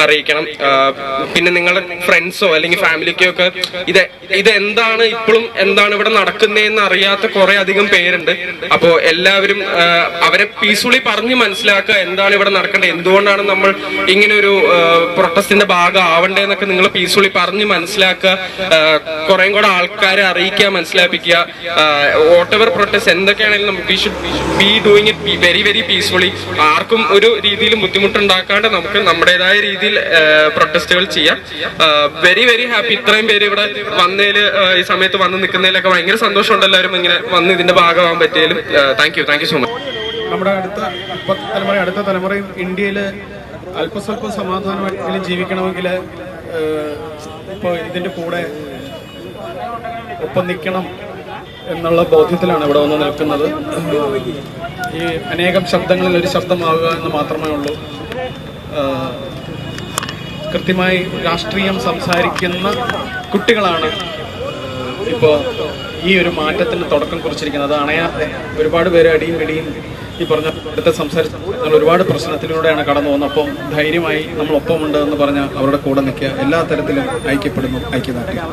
അറിയിക്കണം. പിന്നെ നിങ്ങളുടെ ഫ്രണ്ട്സോ അല്ലെങ്കിൽ ഫാമിലിക്കോ ഒക്കെ ഇത് എന്താണ് ഇപ്പോഴും എന്താണ് ഇവിടെ നടക്കുന്നതെന്ന് അറിയാത്ത കുറെ അധികം പേരുണ്ട്. അപ്പോ എല്ലാവരും അവരെ പീസ്ഫുള്ളി പറഞ്ഞ് മനസ്സിലാക്കുക എന്താണ് ഇവിടെ നടക്കേണ്ടത്, എന്തുകൊണ്ടാണ് നമ്മൾ ഇങ്ങനെ ഒരു പ്രൊട്ടസ്റ്റിന്റെ ഭാഗം ആവണ്ടേന്നൊക്കെ നിങ്ങൾ പീസ്ഫുള്ളി പറഞ്ഞ് മനസ്സിലാക്കുക. കുറെ കൂടെ ആൾക്കാരെ അറിയിക്കുക, മനസ്സിലാപ്പിക്കുക. വോട്ട് എവർ പ്രൊട്ടസ്റ്റ് എന്തൊക്കെയാണെങ്കിലും we should be doing it very very peacefully. ആർക്കും ഒരു രീതിയിലും ബുദ്ധിമുട്ടുണ്ടാക്കാണ്ട് നമുക്ക് നമ്മുടേതായ രീതിയിൽ പ്രൊട്ടസ്റ്റുകൾ ചെയ്യാം. Very very happy. ഇത്രയും പേര് ഇവിടെ വന്നതില് ഈ സമയത്ത് വന്ന് നിൽക്കുന്നതിലൊക്കെ ഭയങ്കര സന്തോഷമുണ്ട്. എല്ലാവരും ഇങ്ങനെ വന്ന് ഇതിന്റെ ഭാഗമാകാൻ പറ്റിയാലും താങ്ക് യു സോ മച്ച്. നമ്മുടെ അടുത്ത തലമുറയും ഇന്ത്യയിൽ അല്പസ്വല്പം സമാധാനമായിട്ട് ജീവിക്കണമെങ്കിൽ ഇപ്പോൾ ഇതിന്റെ കൂടെ ഒപ്പം നിൽക്കണം എന്നുള്ള ബോധ്യത്തിലാണ് ഇവിടെ വന്ന് നിൽക്കുന്നത്. ഈ അനേകം ശബ്ദങ്ങളിൽ ഒരു ശബ്ദമാവുക എന്ന് മാത്രമേ ഉള്ളൂ. കൃത്യമായി രാഷ്ട്രീയം സംസാരിക്കുന്ന കുട്ടികളാണ് ഇപ്പോൾ ഈ ഒരു മാറ്റത്തിന് തുടക്കം കുറിച്ചിരിക്കുന്നത്. അത് അണയാതെ ഒരുപാട് പേര് അടിയും പിടിയും ഈ പറഞ്ഞ അടുത്ത സംസാരിച്ച ഒരുപാട് പ്രശ്നത്തിലൂടെയാണ് കടന്നു പോകുന്നത്. അപ്പം ധൈര്യമായി നമ്മളൊപ്പമുണ്ട് എന്ന് പറഞ്ഞാൽ അവരുടെ കൂടെ നിൽക്കുക. എല്ലാ തരത്തിലും ഐക്യപ്പെടുന്നു, ഐക്യദാർഢ്യം.